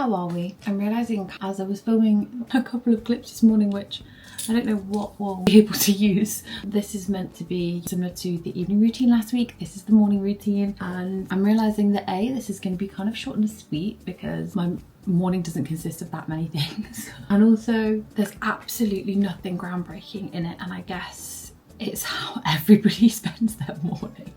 how are we? I'm realising as I was filming a couple of clips this morning, which I don't know what we'll be able to use. This is meant to be similar to the evening routine last week. This is the morning routine, and I'm realising that this is going to be kind of short and sweet because my morning doesn't consist of that many things. And also there's absolutely nothing groundbreaking in it, and I guess it's how everybody spends their morning.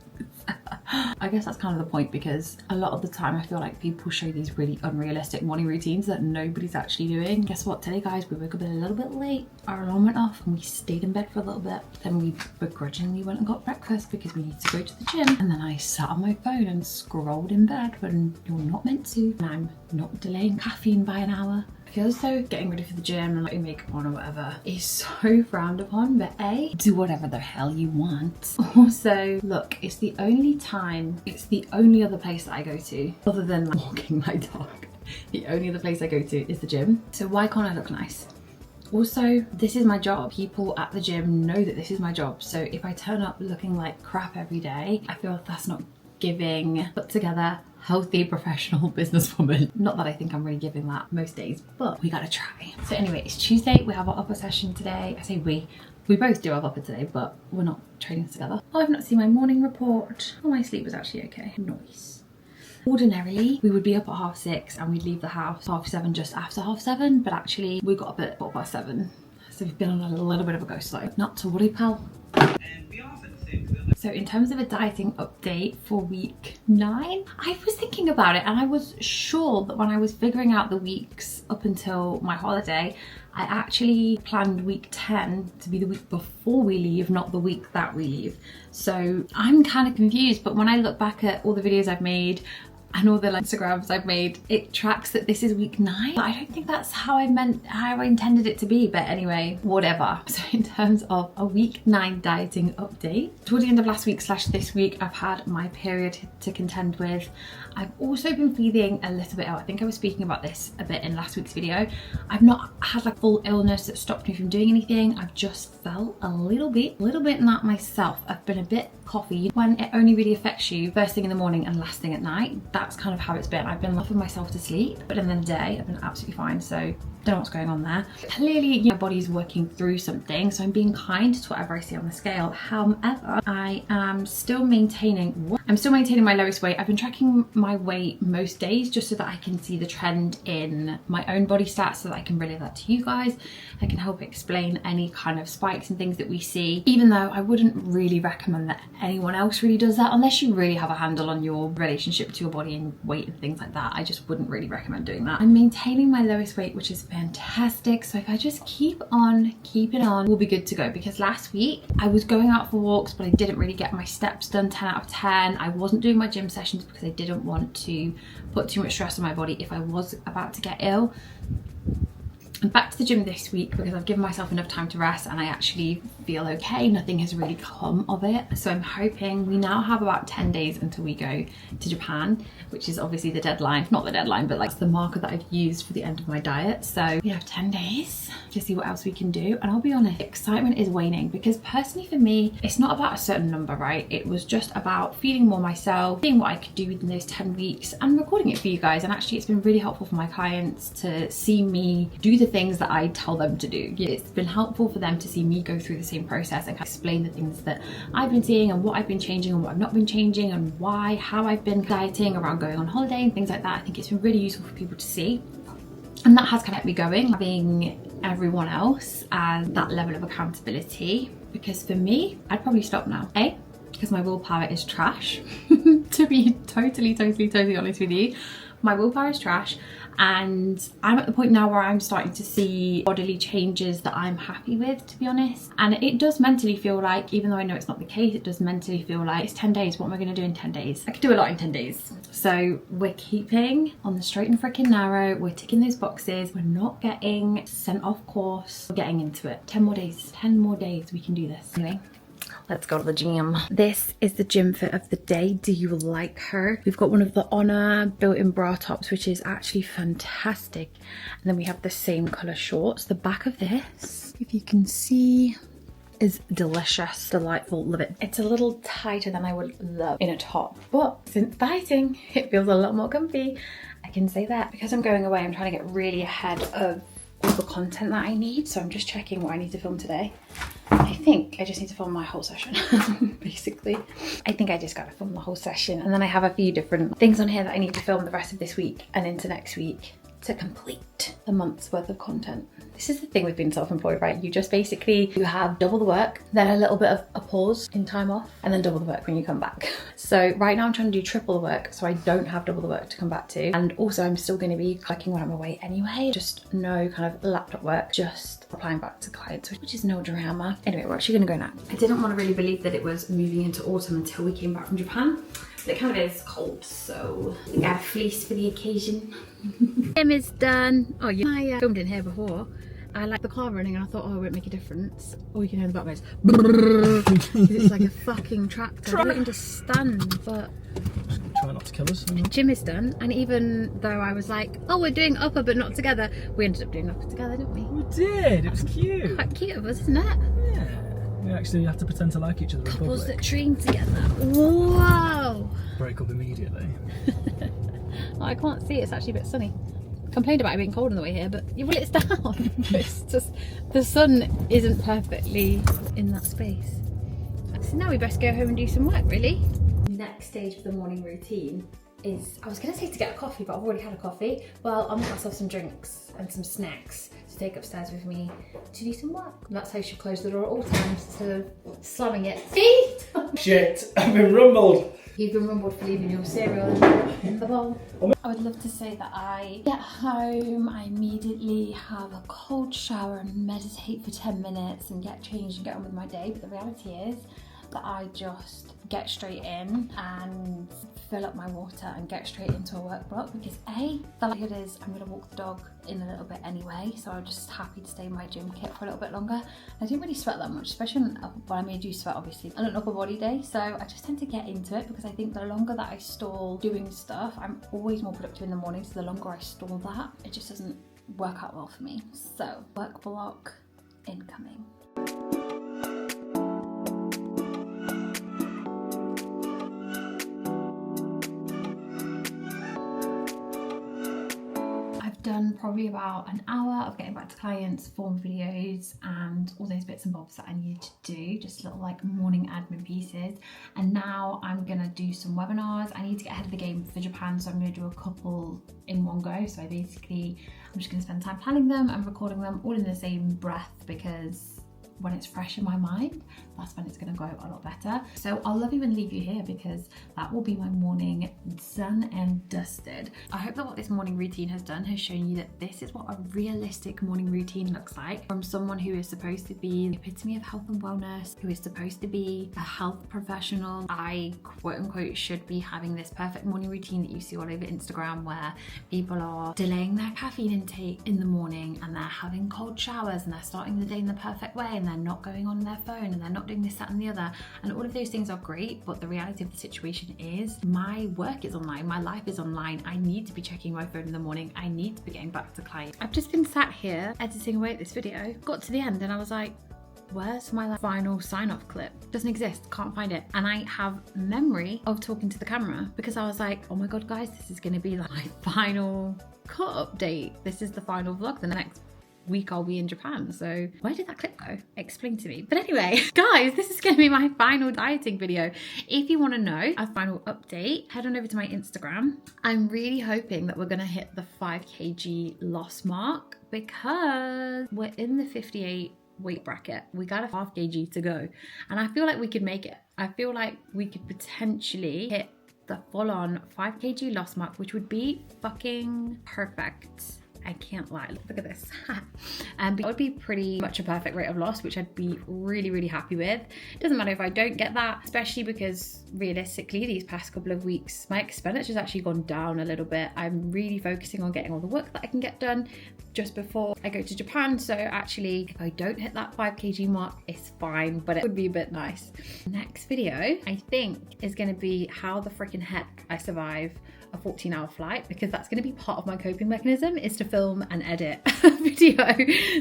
I guess that's kind of the point, because a lot of the time I feel like people show these really unrealistic morning routines that nobody's actually doing. Guess what, today guys, we woke up a little bit late, our alarm went off and we stayed in bed for a little bit. Then we begrudgingly went and got breakfast because we need to go to the gym, and then I sat on my phone and scrolled in bed when you're not meant to, and I'm not delaying caffeine by an hour. I feel as though getting ready for the gym and putting makeup on or whatever is so frowned upon, but do whatever the hell you want. Also, look, it's the only other place that I go to, other than like walking my dog. The only other place I go to is the gym. So why can't I look nice? Also, this is my job. People at the gym know that this is my job. So if I turn up looking like crap every day, I feel that's not giving put together, healthy, professional businesswoman. Not that I think I'm really giving that most days, but we gotta try. So anyway, it's Tuesday, we have our upper session today. I say we both do have upper today, but we're not training together. Oh, I've not seen my morning report. Oh, my sleep was actually okay. Nice. Ordinarily, we would be up at 6:30 and we'd leave the house 7:30, just after 7:30, but actually we got up at 7:15. So we've been on a little bit of a go slow. Not to worry, pal. So in terms of a dieting update for week 9, I was thinking about it and I was sure that when I was figuring out the weeks up until my holiday, I actually planned week 10 to be the week before we leave, not the week that we leave. So I'm kind of confused, but when I look back at all the videos I've made and all the Instagrams I've made, it tracks that this is week 9. But I don't think that's how I intended it to be, but anyway, whatever. So in terms of a week 9 dieting update, toward the end of last week / this week, I've had my period to contend with. I've also been feeling a little bit ill. I think I was speaking about this a bit in last week's video. I've not had like full illness that stopped me from doing anything. I've just felt a little bit not myself. I've been a bit coffee when it only really affects you first thing in the morning and last thing at night. That's kind of how it's been. I've been laughing myself to sleep, but in the day I've been absolutely fine. So don't know what's going on there. Clearly, my body's working through something, so I'm being kind to whatever I see on the scale. However, I am still maintaining my lowest weight. I've been tracking my weight most days just so that I can see the trend in my own body stats, so that I can relay that to you guys. I can help explain any kind of spikes and things that we see, even though I wouldn't really recommend that anyone else really does that unless you really have a handle on your relationship to your body and weight and things like that. I just wouldn't really recommend doing that. I'm maintaining my lowest weight, which is fantastic. So if I just keep on keeping on, we'll be good to go. Because last week I was going out for walks, but I didn't really get my steps done 10 out of 10. I wasn't doing my gym sessions because I didn't want to put too much stress on my body if I was about to get ill. I'm back to the gym this week because I've given myself enough time to rest and I actually feel okay. Nothing has really come of it. So I'm hoping we now have about 10 days until we go to Japan, which is obviously the deadline. Not the deadline, but like the marker that I've used for the end of my diet. So we have 10 days to see what else we can do. And I'll be honest, excitement is waning because personally for me, it's not about a certain number, right? It was just about feeling more myself, seeing what I could do within those 10 weeks and recording it for you guys. And actually it's been really helpful for my clients to see me do the things that I tell them to do. It's been helpful for them to see me go through the same process and explain the things that I've been seeing and what I've been changing and what I've not been changing and why, how I've been dieting around going on holiday and things like that. I think it's been really useful for people to see. And that has kept me going, having everyone else and that level of accountability. Because for me, I'd probably stop now. Because my willpower is trash. To be totally honest with you, my willpower is trash. And I'm at the point now where I'm starting to see bodily changes that I'm happy with, to be honest. And it does mentally feel like, even though I know it's not the case, it does mentally feel like it's 10 days. What am I going to do in 10 days? I could do a lot in 10 days. So we're keeping on the straight and freaking narrow. We're ticking those boxes. We're not getting sent off course. We're getting into it. 10 more days. 10 more days. We can do this. Anyway. Let's go to the gym. This is the gym fit of the day. Do you like her? We've got one of the Honor built-in bra tops, which is actually fantastic. And then we have the same color shorts. The back of this, if you can see, is delicious, delightful, love it. It's a little tighter than I would love in a top, but since dieting, it feels a lot more comfy. I can say that. Because I'm going away, I'm trying to get really ahead of all the content that I need. So I'm just checking what I need to film today. I think I just need to film my whole session, basically. I think I just gotta film the whole session. And then I have a few different things on here that I need to film the rest of this week and into next week to complete the month's worth of content. This is the thing with being self-employed, right? You have double the work, then a little bit of a pause in time off, and then double the work when you come back. So right now I'm trying to do triple the work so I don't have double the work to come back to. And also I'm still gonna be working when I'm away anyway, just no kind of laptop work, just replying back to clients, which is no drama. Anyway, we're actually gonna go now. I didn't want to really believe that it was moving into autumn until we came back from Japan. But it kind of is cold, so I got a fleece for the occasion. Gym is done. Oh, yeah. I filmed in here before. I like the car running and I thought, oh, it won't make a difference. All you can hear in the background is it's like a fucking tractor. I don't understand, but try not to kill us. Gym is done, and even though I was like, oh, we're doing upper but not together, we ended up doing upper together, didn't we? We did. It was cute. Quite cute of us, isn't it? Yeah. We actually have to pretend to like each other in Couples public. that train together. Whoa! Break up immediately. Oh, I can't see. It's actually a bit sunny. Complained about it being cold on the way here, but well, it's down. It's just the sun isn't perfectly in that space. So now we best go home and do some work, really. Next stage of the morning routine is, I was going to say to get a coffee, but I've already had a coffee. Well, I'll make myself some drinks and some snacks to take upstairs with me to do some work. And that's how you should close the door at all times, instead of slamming it. See? Shit, I've been rumbled. You've been rumbled for leaving your cereal in the bowl. I would love to say that I get home, I immediately have a cold shower and meditate for 10 minutes and get changed and get on with my day. But the reality is that I just get straight in and fill up my water and get straight into a work block, because the likelihood is I'm going to walk the dog in a little bit anyway, so I'm just happy to stay in my gym kit for a little bit longer. I don't really sweat that much, especially I do sweat obviously on an upper body day, so I just tend to get into it, because I think the longer that I stall doing stuff, I'm always more productive in the morning, so the longer I stall that, it just doesn't work out well for me. So work block incoming. Done probably about an hour of getting back to clients, form videos and all those bits and bobs that I needed to do, just little like morning admin pieces. And now I'm gonna do some webinars. I need to get ahead of the game for Japan, so I'm gonna do a couple in one go. So I'm just gonna spend time planning them and recording them all in the same breath, because when it's fresh in my mind, that's when it's gonna go a lot better. So I'll love you and leave you here, because that will be my morning done and dusted. I hope that what this morning routine has done has shown you that this is what a realistic morning routine looks like, from someone who is supposed to be the epitome of health and wellness, who is supposed to be a health professional. I quote unquote should be having this perfect morning routine that you see all over Instagram, where people are delaying their caffeine intake in the morning and they're having cold showers and they're starting the day in the perfect way, and they're not going on their phone and they're not doing this, that and the other. And all of those things are great, but the reality of the situation is my work is online, my life is online. I need to be checking my phone in the morning. I need to be getting back to clients. I've just been sat here editing away at this video, got to the end and I was like, where's my final sign-off clip? Doesn't exist, can't find it. And I have memory of talking to the camera, because I was like, oh my god guys, this is gonna be like my final cut update. This is the final vlog. The next week I'll be in Japan. So where did that clip go? Explain to me. But anyway, guys, this is going to be my final dieting video. If you want to know a final update, head on over to my Instagram. I'm really hoping that we're going to hit the 5 kg loss mark, because we're in the 58 weight bracket. We got a half kg to go, and I feel like we could make it. I feel like we could potentially hit the full-on 5 kg loss mark, which would be fucking perfect. I can't lie, look at this. But it would be pretty much a perfect rate of loss, which I'd be really, really happy with. Doesn't matter if I don't get that, especially because realistically these past couple of weeks, my expenditure's actually gone down a little bit. I'm really focusing on getting all the work that I can get done just before I go to Japan. So actually, if I don't hit that 5 kg mark, it's fine, but it would be a bit nice. Next video, I think, is gonna be how the freaking heck I survive a 14-hour flight, because that's going to be part of my coping mechanism, is to film and edit a video.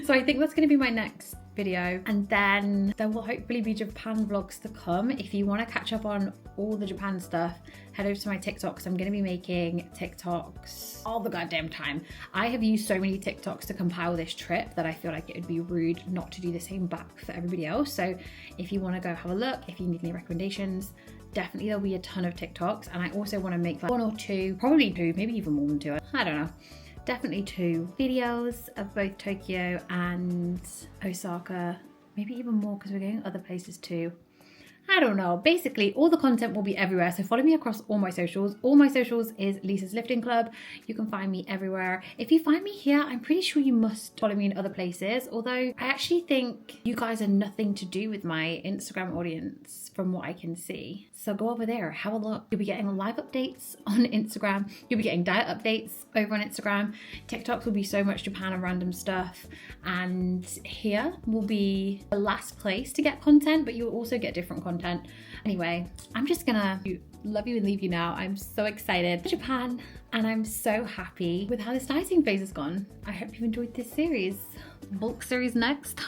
So I think that's going to be my next video, and then there will hopefully be Japan vlogs to come. If you want to catch up on all the Japan stuff, head over to my TikToks. I'm going to be making TikToks all the goddamn time. I have used so many TikToks to compile this trip that I feel like it would be rude not to do the same back for everybody else. So if you want to go have a look, if you need any recommendations, definitely there'll be a ton of TikToks. And I also want to make like 1 or 2, probably 2, maybe even more than 2, I don't know, definitely 2 videos of both Tokyo and Osaka, maybe even more because we're going other places too. I don't know. Basically, all the content will be everywhere. So follow me across all my socials. All my socials is Lisa's Lifting Club. You can find me everywhere. If you find me here, I'm pretty sure you must follow me in other places. Although I actually think you guys are nothing to do with my Instagram audience from what I can see. So go over there, have a look. You'll be getting live updates on Instagram. You'll be getting diet updates over on Instagram. TikToks will be so much Japan and random stuff. And here will be the last place to get content, but you'll also get different content. Anyway, I'm just gonna love you and leave you now. I'm so excited for Japan and I'm so happy with how this dieting phase has gone. I hope you've enjoyed this series. Bulk series next.